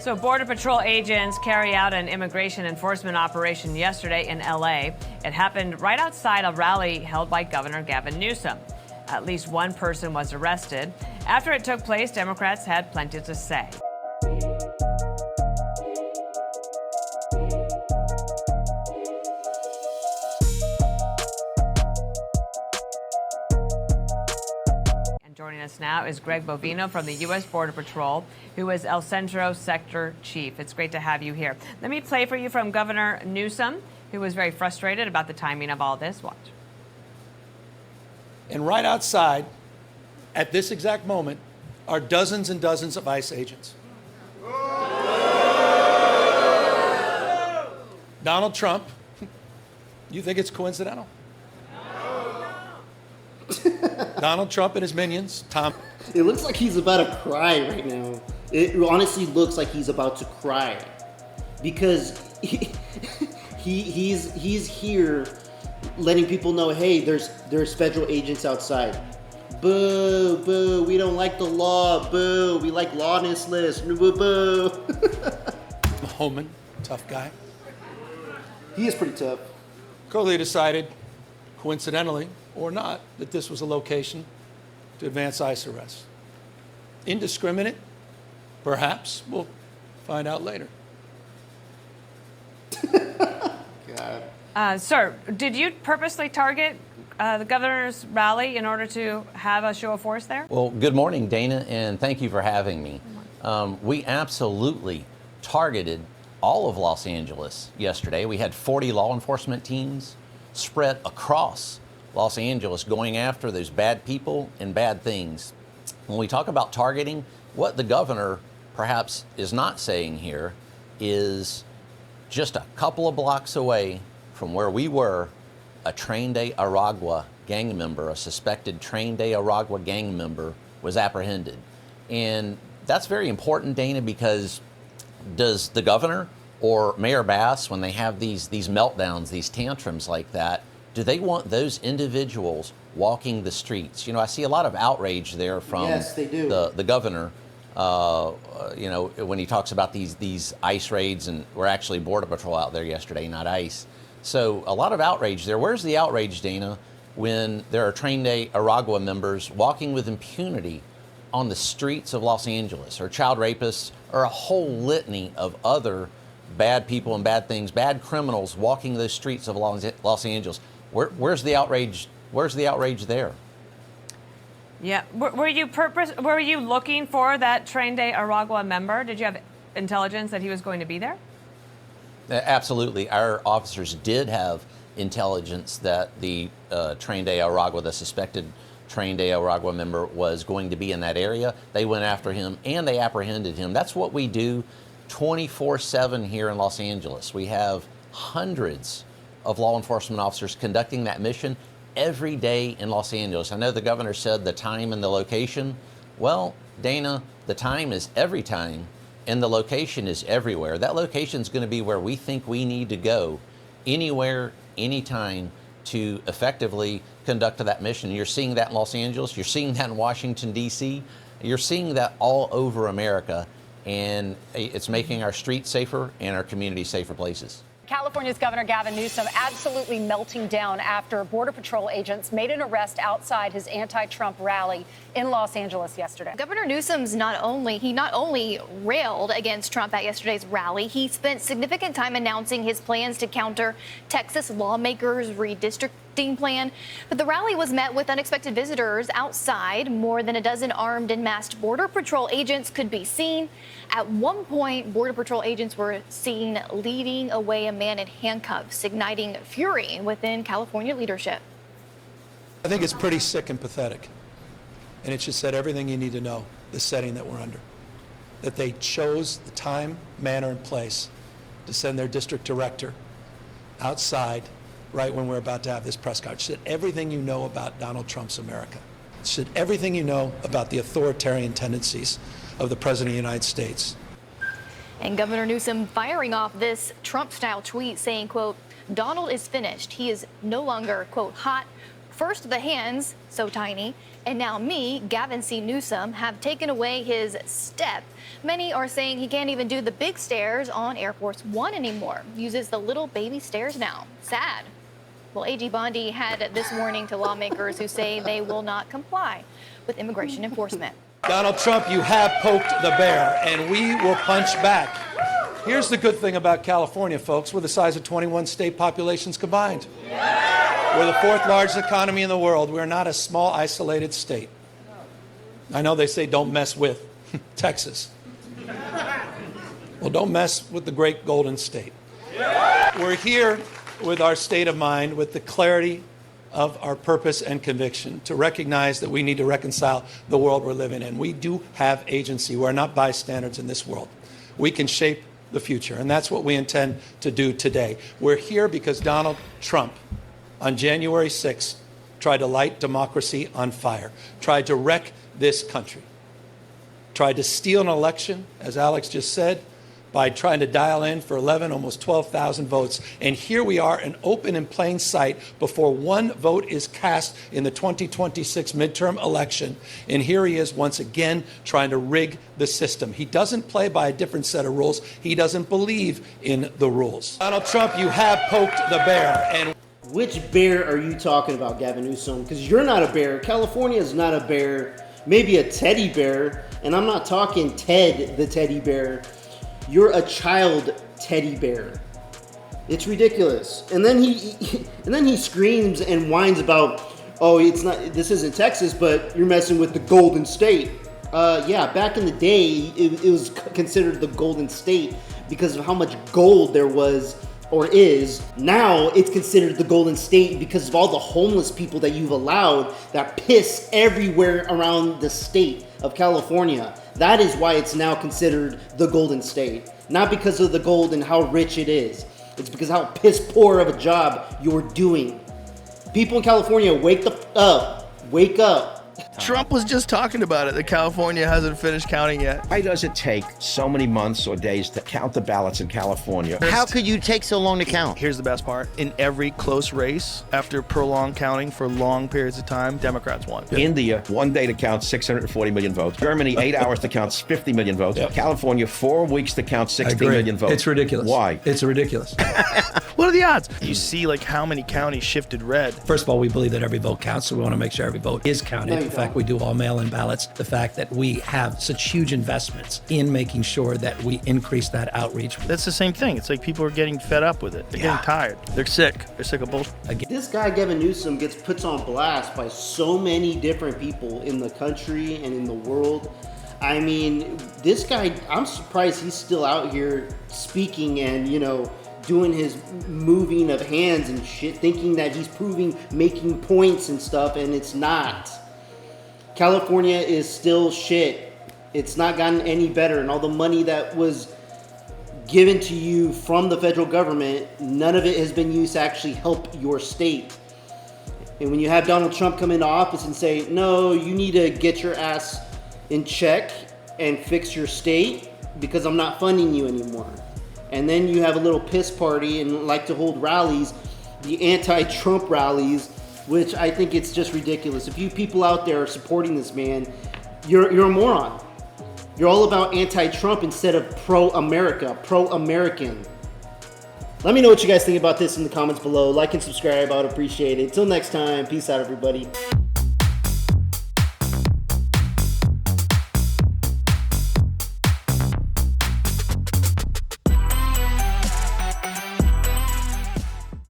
So Border Patrol agents carry out an immigration enforcement operation yesterday in L.A. It happened right outside a rally held by Governor Gavin Newsom. At least one person was arrested. After it took place, Democrats had plenty to say. Joining us now is Greg Bovino from the U.S. Border Patrol, who is El Centro Sector Chief. It's great to have you here. Let me play for you from Governor Newsom, who was very frustrated about the timing of all this. Watch. And right outside, at this exact moment, are dozens and dozens of ICE agents. Donald Trump, you think it's coincidental? Donald Trump and his minions, Tom. It looks like he's about to cry right now. It honestly looks like he's about to cry because he's here letting people know, hey, there's federal agents outside. Boo, boo, we don't like the law. Boo, we like lawlessness. Boo, boo. Homan, tough guy. He is pretty tough. Clearly decided, coincidentally or not, that this was a location to advance ICE arrests. Indiscriminate? Perhaps. We'll find out later. God. Sir, did you purposely target the governor's rally in order to have a show of force there? Well, good morning, Dana, and thank you for having me. We absolutely targeted all of Los Angeles yesterday. We had 40 law enforcement teams spread across Los Angeles going after those bad people and bad things. When we talk about targeting, what the governor perhaps is not saying here is just a couple of blocks away from where we were, a Tren de Aragua gang member, a suspected Tren de Aragua gang member was apprehended. And that's very important, Dana, because does the governor or Mayor Bass, when they have these meltdowns, these tantrums like that, do they want those individuals walking the streets? You know, I see a lot of outrage there from Yes, they do. the governor, you know, when he talks about these ICE raids, and we're actually Border Patrol out there yesterday, not ICE. So a lot of outrage there. Where's the outrage, Dana, when there are Tren de Aragua members walking with impunity on the streets of Los Angeles, or child rapists, or a whole litany of other bad people and bad things, bad criminals walking those streets of Los Angeles? Where's the outrage? Where's the outrage there? Yeah. Were you looking for that Tren de Aragua member? Did you have intelligence that he was going to be there? Absolutely. Our officers did have intelligence that the Tren de Aragua, the suspected Tren de Aragua member, was going to be in that area. They went after him and they apprehended him. That's what we do 24/7 here in Los Angeles. We have hundreds of law enforcement officers conducting that mission every day in Los Angeles. I know the governor said the time and the location. Well, Dana, the time is every time and the location is everywhere. That location is going to be where we think we need to go, anywhere, anytime, to effectively conduct that mission. You're seeing that in Los Angeles. You're seeing that in Washington, D.C. You're seeing that all over America, and it's making our streets safer and our communities safer places. California's Governor Gavin Newsom absolutely melting down after Border Patrol agents made an arrest outside his anti-Trump rally in Los Angeles yesterday. Governor Newsom's not only railed against Trump at yesterday's rally, he spent significant time announcing his plans to counter Texas lawmakers' redistricting plan. But the rally was met with unexpected visitors outside. More than a dozen armed and masked Border Patrol agents could be seen. At one point, Border Patrol agents were seen leading away a man in handcuffs, igniting fury within California leadership. I think it's pretty sick and pathetic. And it just said everything you need to know, the setting that we're under. That they chose the time, manner, and place to send their district director outside right when we're about to have this press conference. It said everything you know about Donald Trump's America. It said everything you know about the authoritarian tendencies of the President of the United States. And Governor Newsom firing off this Trump-style tweet saying, quote, Donald is finished. He is no longer, quote, hot First, the hands, so tiny, and now me, Gavin Newsom, have taken away his step. Many are saying he can't even do the big stairs on Air Force One anymore. Uses the little baby stairs now. Sad. Well, AG Bondi had this warning to lawmakers who say they will not comply with immigration enforcement. Donald Trump, you have poked the bear, and we will punch back. Here's the good thing about California, folks. We're the size of 21 state populations combined. We're the fourth largest economy in the world. We're not a small, isolated state. I know they say don't mess with Texas. Well, don't mess with the great Golden State. We're here with our state of mind, with the clarity of our purpose and conviction to recognize that we need to reconcile the world we're living in. We do have agency. We're not bystanders in this world. We can shape the future, and that's what we intend to do today. We're here because Donald Trump, on January 6th, tried to light democracy on fire, tried to wreck this country, tried to steal an election, as Alex just said, by trying to dial in for 11, almost 12,000 votes. And here we are, in open and plain sight, before one vote is cast in the 2026 midterm election. And here he is once again trying to rig the system. He doesn't play by a different set of rules. He doesn't believe in the rules. Donald Trump, you have poked the bear. And Which bear are you talking about, Gavin Newsom? Because you're not a bear. California is not a bear. Maybe a teddy bear. And I'm not talking Ted the teddy bear. You're a child teddy bear. It's ridiculous. And then he screams and whines about, oh, it's not. This isn't Texas, but you're messing with the Golden State. Yeah, back in the day, it was considered the Golden State because of how much gold there was or is. Now it's considered the Golden State because of all the homeless people that you've allowed that piss everywhere around the state of California. That is why it's now considered the Golden State. Not because of the gold and how rich it is. It's because how piss poor of a job you're doing. People in California, wake up. Wake up. Trump was just talking about it, that California hasn't finished counting yet. Why does it take so many months or days to count the ballots in California? How could you take so long to count? Here's the best part. In every close race, after prolonged counting for long periods of time, Democrats won. India, 1 day to count 640 million votes. Germany, 8 hours to count 50 million votes. Yep. California, 4 weeks to count 60 million votes. It's ridiculous. Why? It's ridiculous. What are the odds? You see like how many counties shifted red. First of all, we believe that every vote counts, so we want to make sure every vote is counted. No, The fact we do all mail-in ballots, the fact that we have such huge investments in making sure that we increase that outreach. That's the same thing. It's like people are getting fed up with it. They're getting tired. They're sick. They're sick of bullshit. This guy, Gavin Newsom, gets put on blast by so many different people in the country and in the world. I mean, this guy, I'm surprised he's still out here speaking and, doing his moving of hands and shit, thinking that he's making points and stuff, and it's not. California is still shit. It's not gotten any better, and all the money that was given to you from the federal government, none of it has been used to actually help your state. And when you have Donald Trump come into office and say, no, you need to get your ass in check and fix your state because I'm not funding you anymore. And then you have a little piss party and like to hold rallies, the anti-Trump rallies, which I think it's just ridiculous. If you people out there are supporting this man, you're a moron. You're all about anti-Trump instead of pro-America, pro-American. Let me know what you guys think about this in the comments below. Like and subscribe, I would appreciate it. Until next time, peace out, everybody.